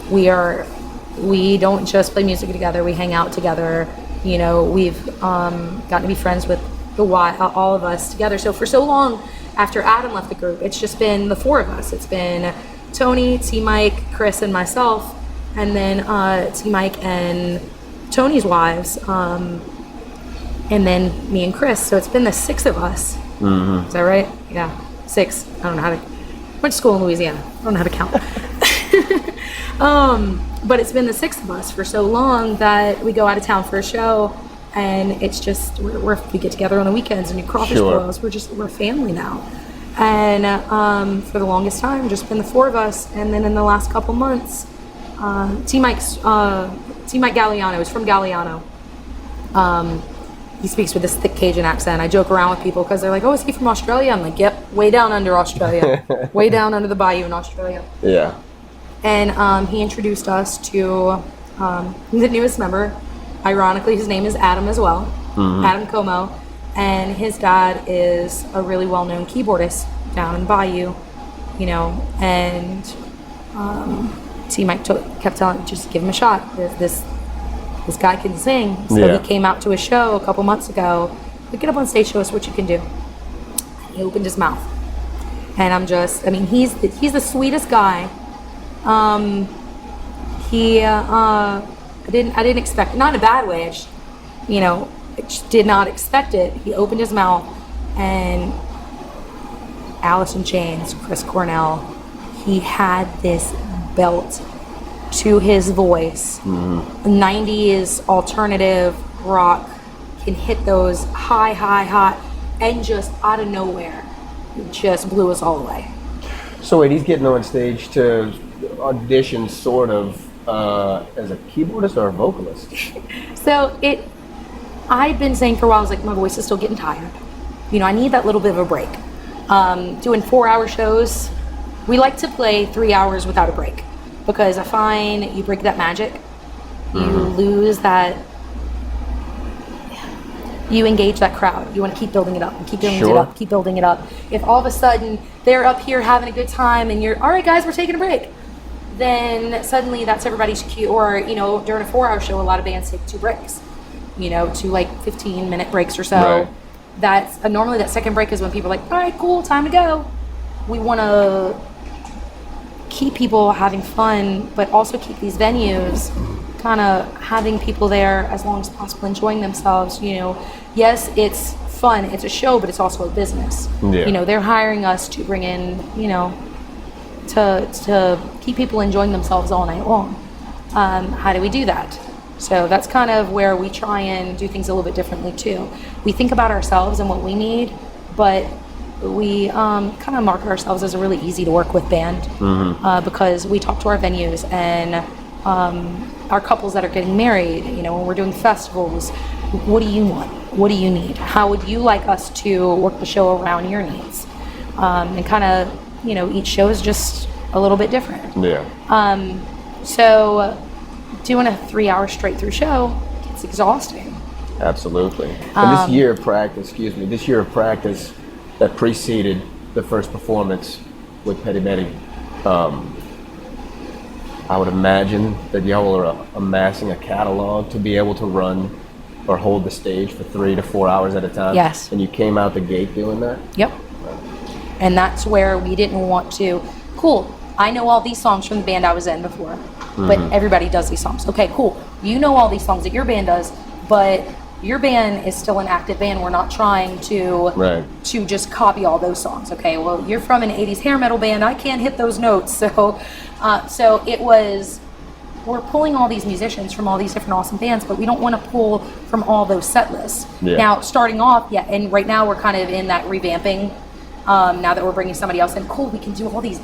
we don't just play music together, we hang out together. You know, we've gotten to be friends with all of us together. So for so long after Adam left the group, it's just been the four of us. It's been Tony, T Mike, Chris, and myself, and then T Mike and Tony's wives, and then me and Chris. So it's been the six of us. Mm-hmm. Is that right? Yeah, six. I don't know how to. Went to school in Louisiana. I don't know how to count. But it's been the six of us for so long that we go out of town for a show, and it's just we get together on the weekends and do crawfish boils. We're family now, and for the longest time, just been the four of us. And then in the last couple months, T Mike Galliano is from Galliano. He speaks with this thick Cajun accent. I joke around with people because they're like, "Oh, is he from Australia?" I'm like, "Yep, way down under Australia, way down under the bayou in Australia." Yeah. And he introduced us to the newest member. Ironically, his name is Adam as well, Adam Como, and his dad is a really well-known keyboardist down in Bayou, you know. And T Mike kept telling, just give him a shot. This guy can sing. So he came out to a show a couple months ago. Get up on stage, show us what you can do. And he opened his mouth, and he's the sweetest guy. I didn't expect, not in a bad way, I just did not expect it. He opened his mouth, and Alice in Chains, Chris Cornell, he had this belt to his voice. 90s alternative rock, can hit those high, and just out of nowhere, just blew us all away. So wait, he's getting on stage to audition sort of as a keyboardist or a vocalist? So I've been saying for a while, I was like, my voice is still getting tired. You know, I need that little bit of a break. Doing 4-hour shows, we like to play 3 hours without a break, because I find you break that magic, you lose that, you engage that crowd. You want to keep building it up and keep building it up, keep building it up. If all of a sudden they're up here having a good time and you're, all right guys, we're taking a break, then suddenly that's everybody's cue. Or, you know, during a 4-hour show, a lot of bands take 2 breaks, you know, 2 like 15-minute breaks or so. Right. That's normally that second break is when people are like, all right, cool, time to go. We want to keep people having fun, but also keep these venues kind of having people there as long as possible, enjoying themselves. You know, yes, it's fun, it's a show, but it's also a business. You know, they're hiring us to bring in, you know, to keep people enjoying themselves all night long. How do we do that? So that's kind of where we try and do things a little bit differently too. We think about ourselves and what we need, but we kind of market ourselves as a really easy to work with band, because we talk to our venues and our couples that are getting married, you know, when we're doing festivals. What do you want? What do you need? How would you like us to work the show around your needs? And kind of, you know, each show is just a little bit different. So doing a 3-hour straight through show gets exhausting. Absolutely. And this year of practice that preceded the first performance with Petty Betty, I would imagine that y'all are amassing a catalog to be able to run or hold the stage for 3 to 4 hours at a time. Yes. And you came out the gate doing that? Yep. And that's where we didn't want to, cool, I know all these songs from the band I was in before, but everybody does these songs. Okay, cool. You know all these songs that your band does, but your band is still an active band. We're not trying to just copy all those songs. Okay, well, you're from an 80s hair metal band. I can't hit those notes. So it was, we're pulling all these musicians from all these different awesome bands, but we don't want to pull from all those set lists. Now, starting off, and right now we're kind of in that revamping. Now that we're bringing somebody else in, cool, we can do all these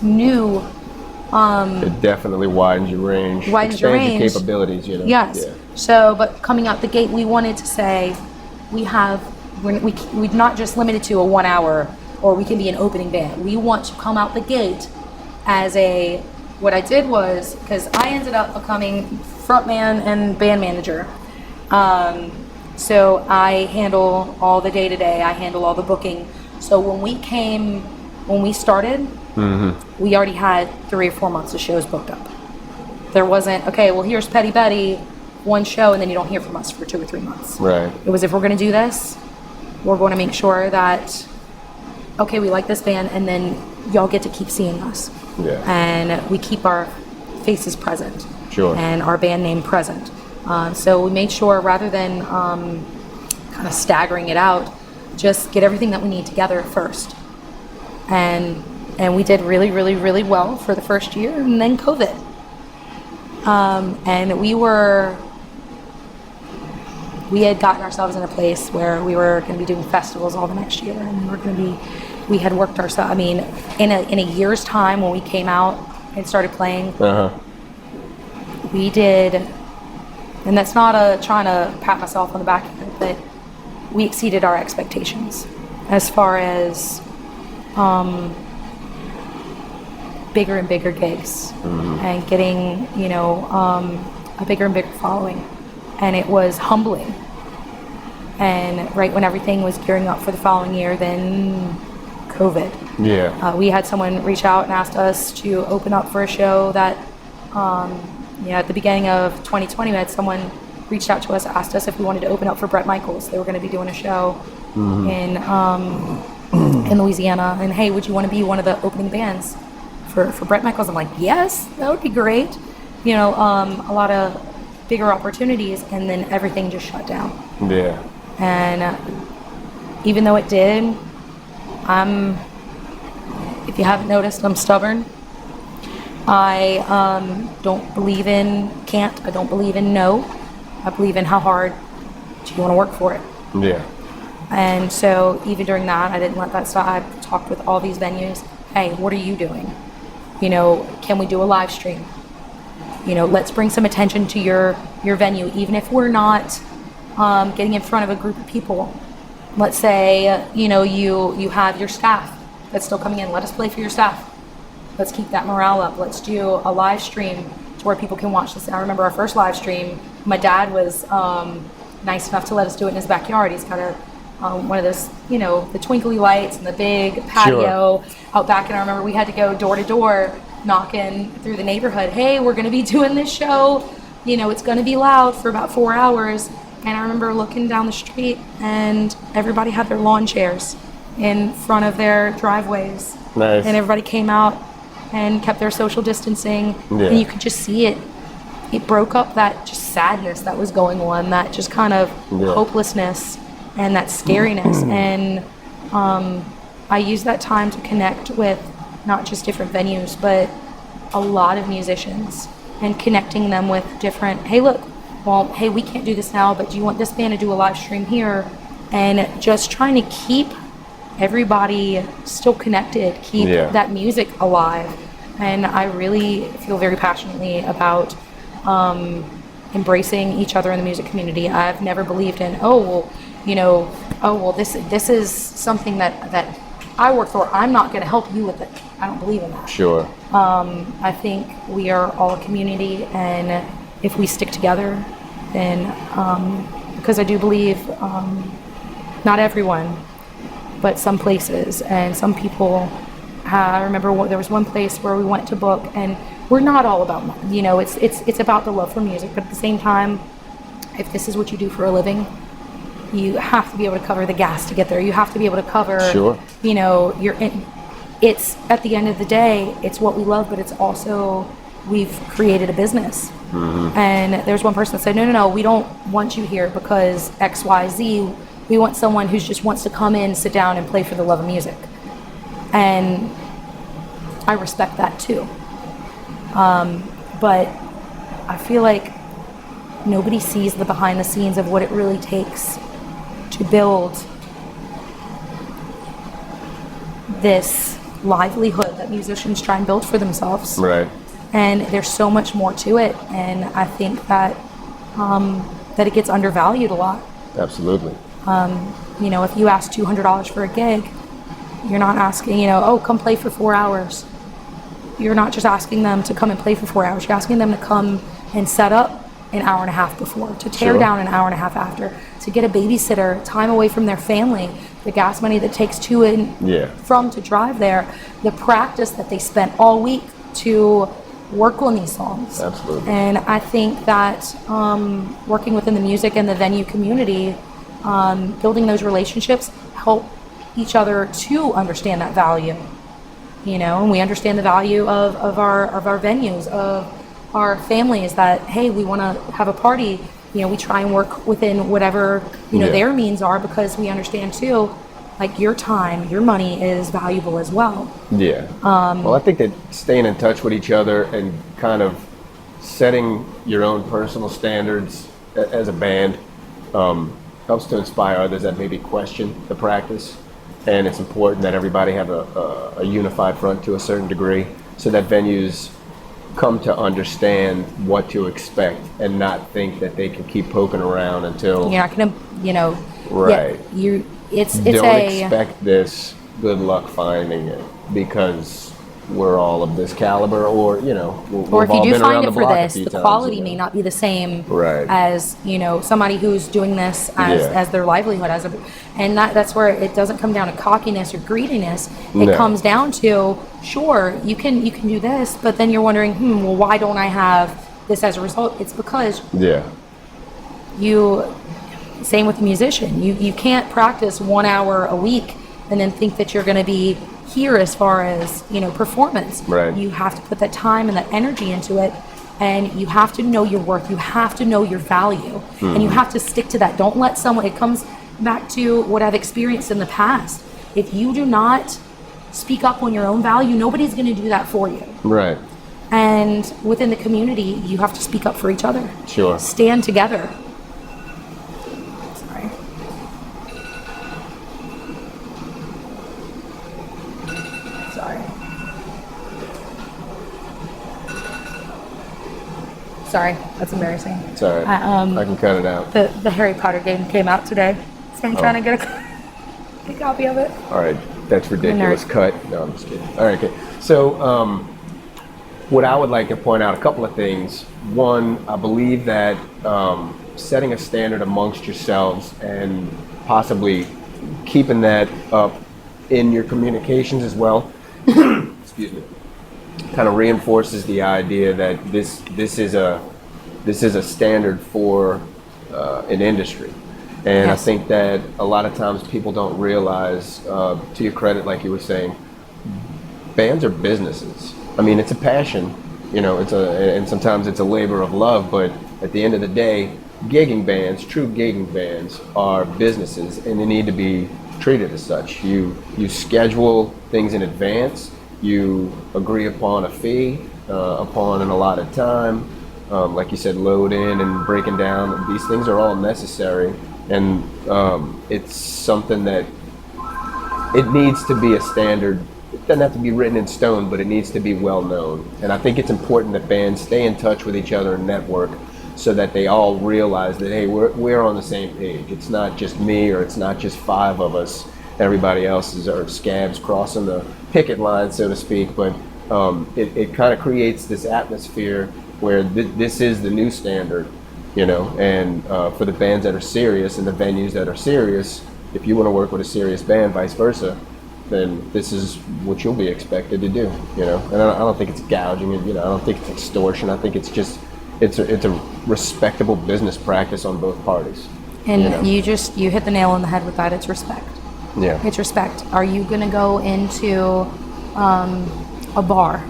new. It definitely widens your range. Expands your capabilities, you know. Yes. Yeah. So, but coming out the gate, we wanted to say we're not just limited to a 1 hour, or we can be an opening band. We want to come out the gate as what I did was, because I ended up becoming frontman and band manager. So I handle all the day-to-day, I handle all the booking. So when we started, we already had 3 or 4 months of shows booked up. There wasn't, okay, well, here's Petty Betty, one show, and then you don't hear from us for 2 or 3 months. Right. It was, if we're going to do this, we're going to make sure that, okay, we like this band, and then y'all get to keep seeing us. Yeah. And we keep our faces present. Sure. And our band name present. So we made sure, rather than kind of staggering it out, just get everything that we need together first. And we did really, really, really well for the first year, and then COVID. And we had gotten ourselves in a place where we were going to be doing festivals all the next year, and we had worked ourselves. I mean, in a year's time, when we came out and started playing, we did, and that's not trying to pat myself on the back end, but we exceeded our expectations as far as bigger and bigger gigs, and getting, a bigger and bigger following. And it was humbling. And right when everything was gearing up for the following year, then COVID. Yeah. We had someone reach out and asked us to open up for a show that, at the beginning of 2020, we had someone reached out to us, asked us if we wanted to open up for Bret Michaels. They were going to be doing a show in Louisiana. And hey, would you want to be one of the opening bands for Bret Michaels? I'm like, yes, that would be great. A lot of bigger opportunities, and then everything just shut down. Yeah. And even though it did, if you haven't noticed, I'm stubborn. I don't believe in can't. I don't believe in no. I believe in how hard do you want to work for it. Yeah. And so even during that, I didn't let that stop. I talked with all these venues. Hey, what are you doing? Can we do a live stream? Let's bring some attention to your venue, even if we're not getting in front of a group of people. Let's say, you have your staff that's still coming in. Let us play for your staff. Let's keep that morale up. Let's do a live stream to where people can watch this. And I remember our first live stream, my dad was nice enough to let us do it in his backyard. He's got one of those, the twinkly lights and the big patio out back. And I remember we had to go door to door, knocking through the neighborhood. Hey, we're going to be doing this show. It's going to be loud for about 4 hours. And I remember looking down the street, and everybody had their lawn chairs in front of their driveways. Nice. And everybody came out and kept their social distancing. Yeah. And you could just see it. It broke up that just sadness that was going on, that just kind of hopelessness and that scariness. And I used that time to connect with not just different venues, but a lot of musicians, and connecting them with different, hey, look, hey, we can't do this now, but do you want this band to do a live stream here? And just trying to keep everybody still connected, keep that music alive. And I really feel very passionately about embracing each other in the music community. I've never believed in, this is something that I work for. I'm not going to help you with it. I don't believe in that. Sure. I think we are all a community, and if we stick together, then because I do believe not everyone, but some places and some people. I remember there was one place where we went to book, and we're not all about money. It's about the love for music, but at the same time, if this is what you do for a living, you have to be able to cover the gas to get there. You have to be able to cover, it's at the end of the day, it's what we love, but it's also, we've created a business. Mm-hmm. And there's one person that said, no, we don't want you here because X, Y, Z. We want someone who just wants to come in, sit down, and play for the love of music. And I respect that too. But I feel like nobody sees the behind the scenes of what it really takes to build this livelihood that musicians try and build for themselves. Right. And there's so much more to it, and I think that that it gets undervalued a lot. Absolutely. If you ask $200 for a gig, you're not asking, come play for 4 hours. You're not just asking them to come and play for 4 hours. You're asking them to come and set up an hour and a half before, to tear down an hour and a half after, to get a babysitter, time away from their family, the gas money that takes to and from to drive there, the practice that they spent all week to work on these songs. Absolutely. And I think that working within the music and the venue community, building those relationships help each other to understand that value. And we understand the value of our venues, of our families, that hey, we want to have a party. We try and work within whatever their means are, because we understand too, like, your time, your money is valuable as well. Yeah. Well, I think that staying in touch with each other and kind of setting your own personal standards as a band helps to inspire others that maybe question the practice. And it's important that everybody have a unified front to a certain degree, so that venues come to understand what to expect and not think that they can keep poking around until you're not gonna, right. It's don't expect this. Good luck finding it, because we're all of this caliber, or or if you do find it for this, the quality may not be the same as somebody who's doing this as their livelihood, and that's where it doesn't come down to cockiness or greediness. It comes down to, sure, you can do this, but then you're wondering, well, why don't I have this as a result? It's because same with the musician, you can't practice 1 hour a week and then think that you're going to be here as far as performance. Right. You have to put that time and that energy into it, and you have to know your worth. You have to know your value, and you have to stick to that. Don't let someone. It comes back to what I've experienced in the past. If you do not speak up on your own value, nobody's going to do that for you. Right. And within the community, you have to speak up for each other. Sure. Stand together. Sorry, that's embarrassing. It's all right. I can cut it out. The Harry Potter game came out today, so I'm trying to get a copy of it. All right, that's ridiculous. Cut. No, I'm just kidding. All right, okay. So, what I would like to point out, a couple of things. One, I believe that setting a standard amongst yourselves and possibly keeping that up in your communications as well. Excuse me. Kind of reinforces the idea that this is a standard for an industry, and I think that a lot of times people don't realize, to your credit, like you were saying, bands are businesses. I mean, it's a passion, and sometimes it's a labor of love, but at the end of the day, true gigging bands are businesses, and they need to be treated as such. You schedule things in advance. You agree upon a fee, upon an allotted time. Like you said, load in and breaking down. These things are all necessary, and it's something that it needs to be a standard. It doesn't have to be written in stone, but it needs to be well known. And I think it's important that bands stay in touch with each other and network, so that they all realize that, hey, we're on the same page. It's not just me, or it's not just 5 of us. Everybody else are scabs crossing the picket line, so to speak. But it kind of creates this atmosphere where this is the new standard, and for the bands that are serious and the venues that are serious, if you want to work with a serious band, vice versa, then this is what you'll be expected to do, And I don't think it's gouging, I don't think it's extortion. I think it's just, it's a respectable business practice on both parties. And you hit the nail on the head with that. It's respect. Yeah. It's respect. Are you going to go into a bar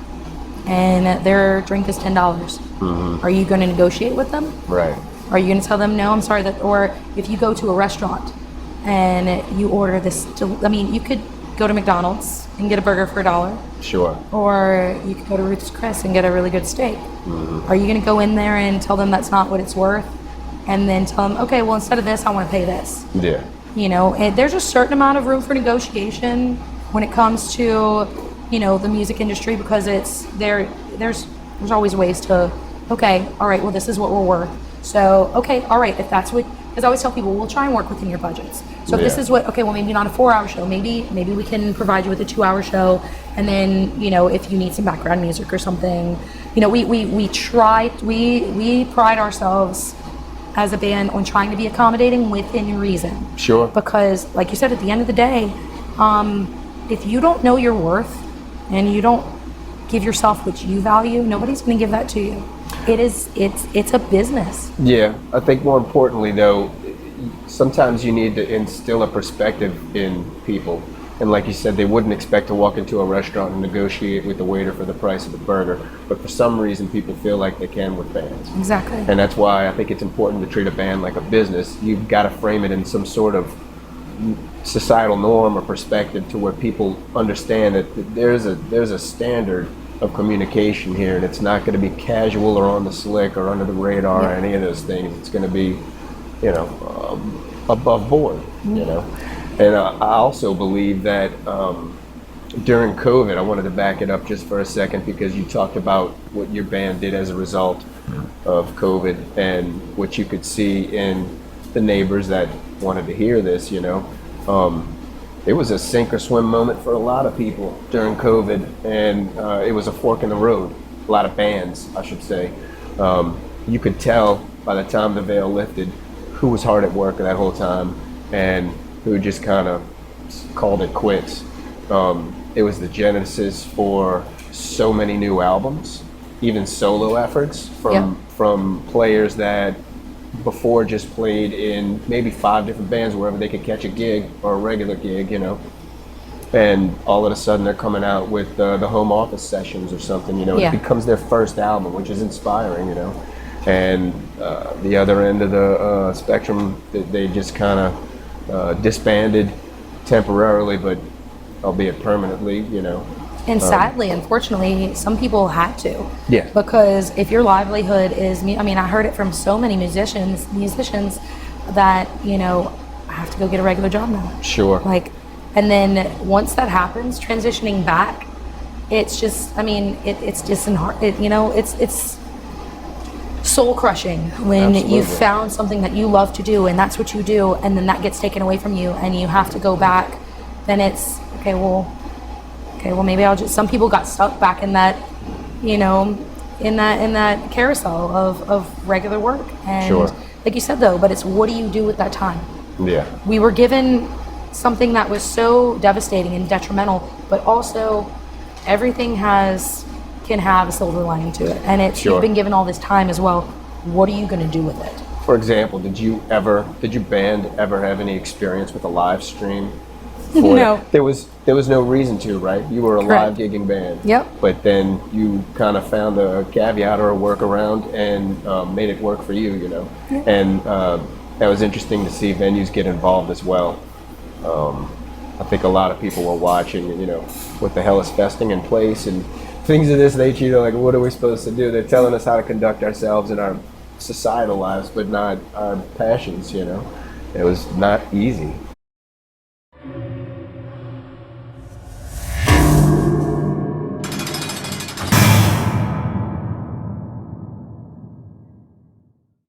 and their drink is $10? Are you going to negotiate with them? Right. Are you going to tell them, no, I'm sorry, or if you go to a restaurant and you order this, you could go to McDonald's and get a burger for $1. Sure. Or you could go to Ruth's Chris and get a really good steak. Are you going to go in there and tell them that's not what it's worth, and then tell them, okay, well, instead of this, I want to pay this? Yeah. And there's a certain amount of room for negotiation when it comes to, the music industry, because there's always ways to, okay, all right, well, this is what we're worth. So, okay, all right, if that's what, because I always tell people, we'll try and work within your budgets. So if this is what, okay, well, maybe not a 4-hour show, maybe we can provide you with a 2-hour show, and then, if you need some background music or something, we pride ourselves as a band on trying to be accommodating within reason. Sure. Because, like you said, at the end of the day, if you don't know your worth and you don't give yourself what you value, nobody's going to give that to you. It's a business. Yeah, I think more importantly though, sometimes you need to instill a perspective in people. And like you said, they wouldn't expect to walk into a restaurant and negotiate with the waiter for the price of the burger. But for some reason, people feel like they can with bands. Exactly. And that's why I think it's important to treat a band like a business. You've got to frame it in some sort of societal norm or perspective to where people understand that there's a standard of communication here, and it's not going to be casual or on the slick or under the radar or any of those things. It's going to be, above board, And I also believe that during COVID, I wanted to back it up just for a second because you talked about what your band did as a result of COVID and what you could see in the neighbors that wanted to hear this, It was a sink or swim moment for a lot of people during COVID, and it was a fork in the road. A lot of bands, I should say. You could tell by the time the veil lifted who was hard at work that whole time and who just kind of called it quits. It was the genesis for so many new albums, even solo efforts from players that before just played in maybe 5 different bands wherever they could catch a gig or a regular gig, and all of a sudden they're coming out with the home office sessions or something, It becomes their first album, which is inspiring, and the other end of the spectrum, they just kind of disbanded temporarily, but albeit permanently, And sadly, unfortunately, some people had to. Yeah. Because if your livelihood is, I heard it from so many musicians that, I have to go get a regular job now. Sure. And then once that happens, transitioning back, it's just, it's just it's soul crushing when you found something that you love to do and that's what you do, and then that gets taken away from you and you have to go back. Then it's okay, well, maybe some people got stuck back in that, in that carousel of regular work. And sure. Like you said though, but it's what do you do with that time? Yeah. We were given something that was so devastating and detrimental, but also everything can have a silver lining to it. And you've been given all this time as well. What are you going to do with it? For example, did your band ever have any experience with a live stream? No. There was no reason to, right? You were a live gigging band. Yep. But then you kind of found a caveat or a workaround and made it work for you, Yep. And that was interesting to see venues get involved as well. I think a lot of people were watching, what the hell is festing in place and things of this nature, like what are we supposed to do? They're telling us how to conduct ourselves in our societal lives, but not our passions, It was not easy.